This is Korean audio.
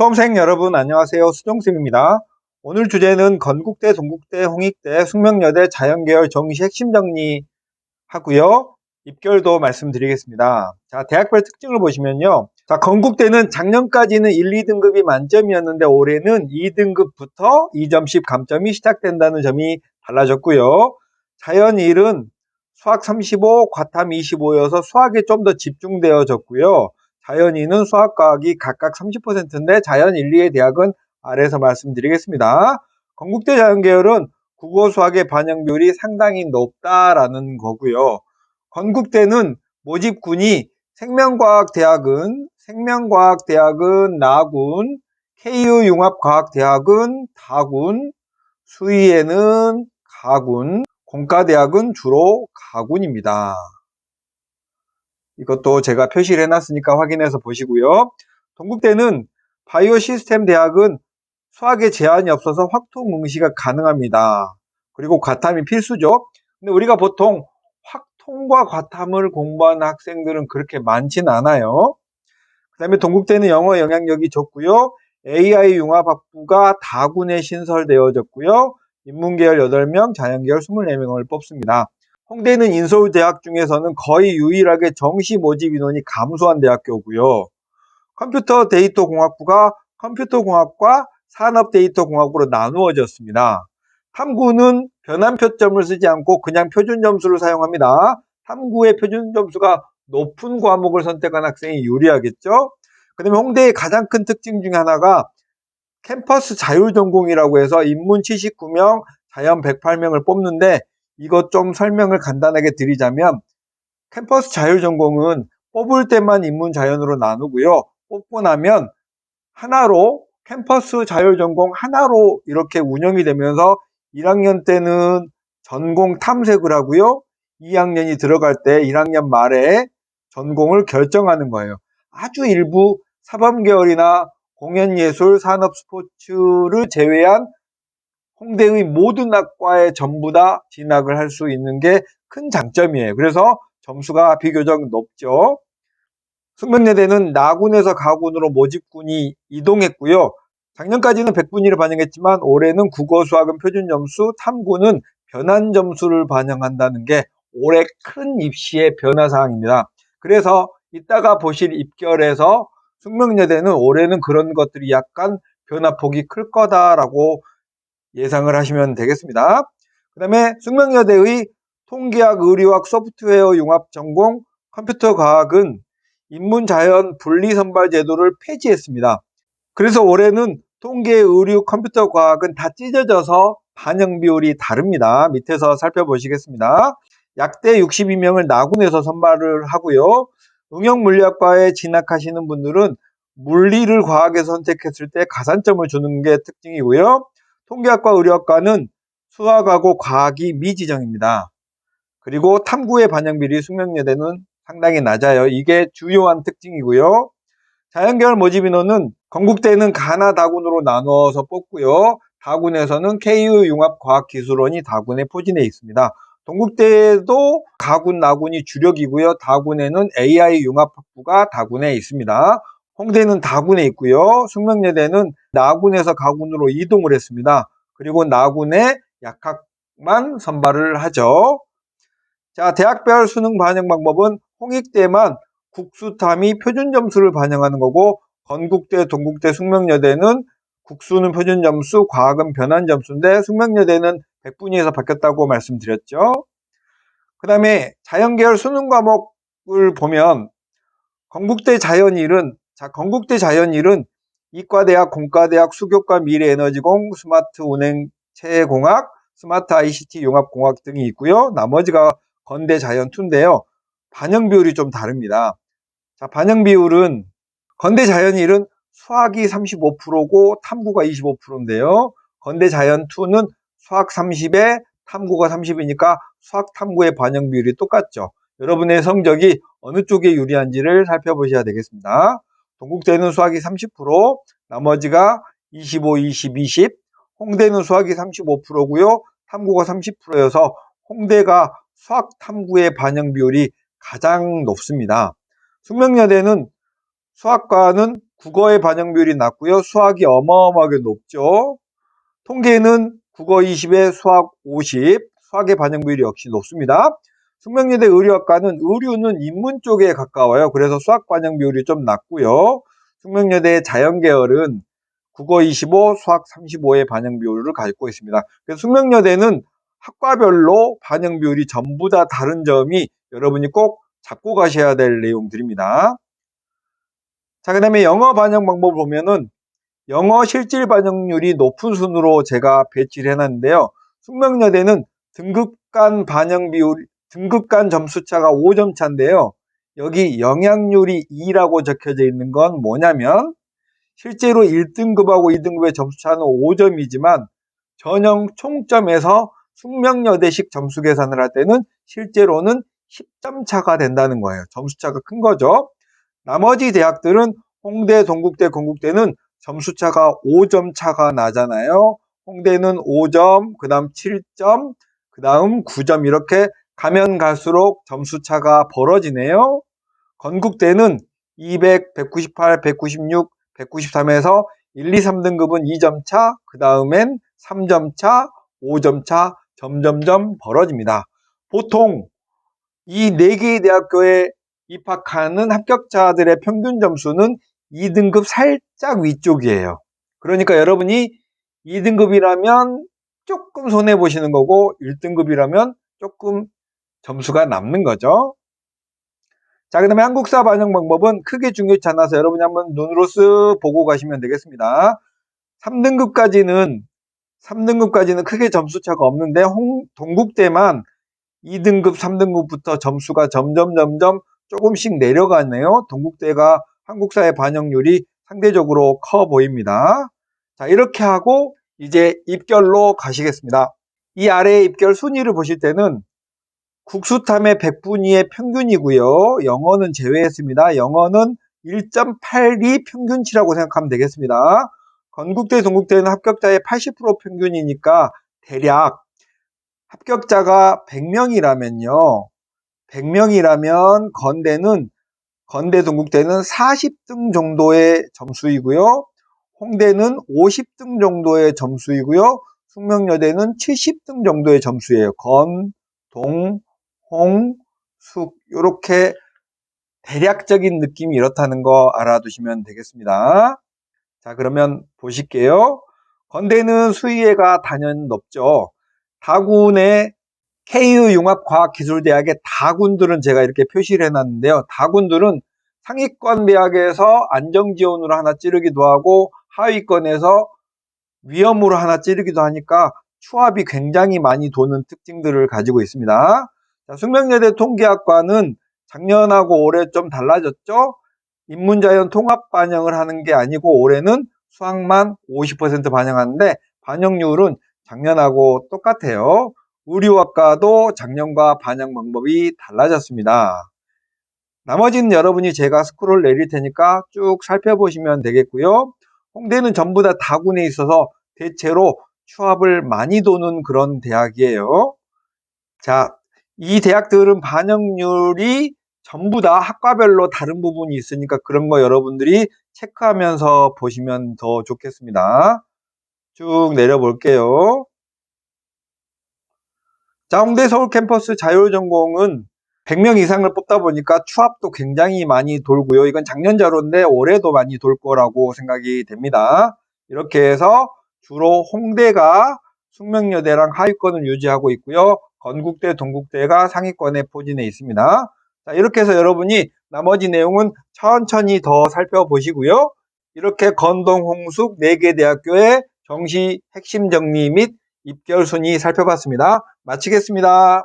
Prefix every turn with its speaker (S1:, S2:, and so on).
S1: 수험생 여러분 안녕하세요. 수정쌤입니다. 오늘 주제는 건국대, 동국대, 홍익대, 숙명여대 자연계열 정시 핵심 정리하고요. 입결도 말씀드리겠습니다. 자, 대학별 특징을 보시면요. 자, 건국대는 작년까지는 1, 2등급이 만점이었는데 올해는 2등급부터 2점씩 감점이 시작된다는 점이 달라졌고요. 자연 1은 수학 35, 과탐 25여서 수학에 좀 더 집중되어졌고요. 자연 2는 수학과학이 각각 30%인데 자연 1, 2의 대학은 아래에서 말씀드리겠습니다. 건국대 자연계열은 국어 수학의 반영 비율이 상당히 높다라는 거고요. 건국대는 모집군이 생명과학대학은 나군, KU융합과학대학은 다군, 수의에는 가군, 공과대학은 주로 가군입니다. 이것도 제가 표시를 해놨으니까 확인해서 보시고요. 동국대는 바이오 시스템 대학은 수학에 제한이 없어서 확통 응시가 가능합니다. 그리고 과탐이 필수죠. 근데 우리가 보통 확통과 과탐을 공부하는 학생들은 그렇게 많진 않아요. 그 다음에 동국대는 영어 영향력이 좋고요. AI 융합학부가 다군에 신설되어졌고요. 인문계열 8명, 자연계열 24명을 뽑습니다. 홍대는 인서울대학 중에서는 거의 유일하게 정시 모집 인원이 감소한 대학교고요. 컴퓨터 데이터 공학부가 컴퓨터공학과 산업데이터공학부로 나누어졌습니다. 탐구는 변환표점을 쓰지 않고 그냥 표준점수를 사용합니다. 탐구의 표준점수가 높은 과목을 선택한 학생이 유리하겠죠. 그 다음에 홍대의 가장 큰 특징 중에 하나가 캠퍼스 자율전공이라고 해서 인문 79명, 자연 108명을 뽑는데 이것 좀 설명을 간단하게 드리자면 캠퍼스 자율전공은 뽑을 때만 인문 자연으로 나누고요. 뽑고 나면 하나로 캠퍼스 자율전공 하나로 이렇게 운영이 되면서 1학년 때는 전공 탐색을 하고요. 2학년이 들어갈 때 1학년 말에 전공을 결정하는 거예요. 아주 일부 사범계열이나 공연예술, 산업스포츠를 제외한 홍대의 모든 학과에 전부 다 진학을 할 수 있는 게 큰 장점이에요. 그래서 점수가 비교적 높죠. 숙명여대는 나군에서 가군으로 모집군이 이동했고요. 작년까지는 100분위를 반영했지만 올해는 국어 수학은 표준점수, 탐구는 변환점수를 반영한다는 게 올해 큰 입시의 변화사항입니다. 그래서 이따가 보실 입결에서 숙명여대는 올해는 그런 것들이 약간 변화폭이 클 거다라고 예상을 하시면 되겠습니다. 그 다음에 숙명여대의 통계학, 의료학, 소프트웨어 융합 전공 컴퓨터과학은 인문자연 분리선발 제도를 폐지했습니다. 그래서 올해는 통계, 의료, 컴퓨터과학은 다 찢어져서 반영 비율이 다릅니다. 밑에서 살펴보시겠습니다. 약대 62명을 나군에서 선발을 하고요. 응용물리학과에 진학하시는 분들은 물리를 과학에 선택했을 때 가산점을 주는 게 특징이고요. 통계학과, 의료학과는 수학하고 과학이 미지정입니다. 그리고 탐구의 반영 비율이 숙명여대는 상당히 낮아요. 이게 주요한 특징이고요. 자연계열 모집 인원은 건국대는 가나 다군으로 나누어서 뽑고요. 다군에서는 KU융합과학기술원이 다군에 포진해 있습니다. 동국대도 가군, 나군이 주력이고요. 다군에는 AI융합학부가 다군에 있습니다. 홍대는 다군에 있고요. 숙명여대는 나군에서 가군으로 이동을 했습니다. 그리고 나군에 약학만 선발을 하죠. 자, 대학별 수능 반영 방법은 홍익대만 국수탐이 표준점수를 반영하는 거고 건국대, 동국대, 숙명여대는 국수는 표준점수, 과학은 변환점수인데 숙명여대는 100분위에서 바뀌었다고 말씀드렸죠. 그 다음에 자연계열 수능 과목을 보면 건국대 자연1은 건국대 자연1은 이과대학, 공과대학, 수교과, 미래에너지공, 스마트 운행체공학, 스마트 ICT 융합공학 등이 있고요. 나머지가 건대 자연2인데요. 반영 비율이 좀 다릅니다. 자, 반영 비율은 건대 자연1은 수학이 35%고 탐구가 25%인데요. 건대 자연2는 수학 30에 탐구가 30이니까 수학 탐구의 반영 비율이 똑같죠. 여러분의 성적이 어느 쪽에 유리한지를 살펴보셔야 되겠습니다. 동국대는 수학이 30%, 나머지가 25, 20, 20, 홍대는 수학이 35%고요. 탐구가 30%여서 홍대가 수학 탐구의 반영 비율이 가장 높습니다. 숙명여대는 수학과는 국어의 반영 비율이 낮고요. 수학이 어마어마하게 높죠. 통계는 국어 20에 수학 50, 수학의 반영 비율이 역시 높습니다. 숙명여대 의료학과는 의료는 인문 쪽에 가까워요. 그래서 수학 반영 비율이 좀 낮고요. 숙명여대 자연계열은 국어 25, 수학 35의 반영 비율을 가지고 있습니다. 그래서 숙명여대는 학과별로 반영 비율이 전부 다 다른 점이 여러분이 꼭 잡고 가셔야 될 내용들입니다. 자, 그 다음에 영어 반영 방법을 보면은 영어 실질 반영률이 높은 순으로 제가 배치를 해놨는데요. 숙명여대는 등급 간 점수차가 5점 차인데요. 여기 영향률이 2라고 적혀져 있는 건 뭐냐면 실제로 1등급하고 2등급의 점수차는 5점이지만 전형 총점에서 숙명여대식 점수 계산을 할 때는 실제로는 10점 차가 된다는 거예요. 점수차가 큰 거죠. 나머지 대학들은 홍대, 동국대, 건국대는 점수차가 5점 차가 나잖아요. 홍대는 5점, 그 다음 7점, 그 다음 9점 이렇게 가면 갈수록 점수차가 벌어지네요. 건국대는 200, 198, 196, 193에서 1, 2, 3등급은 2점 차, 그 다음엔 3점 차, 5점 차, 점점점 벌어집니다. 보통 이 4개의 대학교에 입학하는 합격자들의 평균 점수는 2등급 살짝 위쪽이에요. 그러니까 여러분이 2등급이라면 조금 손해보시는 거고 1등급이라면 조금 점수가 남는 거죠. 자, 그 다음에 한국사 반영 방법은 크게 중요치 않아서 여러분이 한번 눈으로 쓱 보고 가시면 되겠습니다. 3등급까지는 크게 점수차가 없는데 동국대만 2등급, 3등급부터 점수가 점점 조금씩 내려가네요. 동국대가 한국사의 반영률이 상대적으로 커 보입니다. 자, 이렇게 하고 이제 입결로 가시겠습니다. 이 아래의 입결 순위를 보실 때는 국수탐의 100분위의 평균이고요. 영어는 제외했습니다. 영어는 1.82 평균치라고 생각하면 되겠습니다. 건국대, 동국대는 합격자의 80% 평균이니까 대략 합격자가 100명이라면요. 100명이라면 건대, 동국대는 40등 정도의 점수이고요. 홍대는 50등 정도의 점수이고요. 숙명여대는 70등 정도의 점수예요. 건, 동, 홍, 숙 이렇게 대략적인 느낌이 이렇다는 거 알아두시면 되겠습니다. 자, 그러면 보실게요. 건대는 수의회가 단연 높죠. 다군의 KU융합과학기술대학의 다군들은 제가 이렇게 표시를 해놨는데요. 다군들은 상위권 대학에서 안정지원으로 하나 찌르기도 하고 하위권에서 위험으로 하나 찌르기도 하니까 추합이 굉장히 많이 도는 특징들을 가지고 있습니다. 자, 숙명여대 통계학과는 작년하고 올해 좀 달라졌죠? 인문자연 통합 반영을 하는 게 아니고 올해는 수학만 50% 반영하는데 반영률은 작년하고 똑같아요. 의료학과도 작년과 반영 방법이 달라졌습니다. 나머지는 여러분이 제가 스크롤 내릴 테니까 쭉 살펴보시면 되겠고요. 홍대는 전부 다 다군에 있어서 대체로 추합을 많이 도는 그런 대학이에요. 자, 이 대학들은 반영률이 전부 다 학과별로 다른 부분이 있으니까 그런 거 여러분들이 체크하면서 보시면 더 좋겠습니다. 쭉 내려볼게요. 자, 홍대 서울 캠퍼스 자율전공은 100명 이상을 뽑다 보니까 추합도 굉장히 많이 돌고요. 이건 작년 자료인데 올해도 많이 돌 거라고 생각이 됩니다. 이렇게 해서 주로 홍대가 숙명여대랑 하위권을 유지하고 있고요. 건국대, 동국대가 상위권에 포진해 있습니다. 자, 이렇게 해서 여러분이 나머지 내용은 천천히 더 살펴보시고요. 이렇게 건동, 홍숙 4개 대학교의 정시 핵심 정리 및 입결 순위 살펴봤습니다. 마치겠습니다.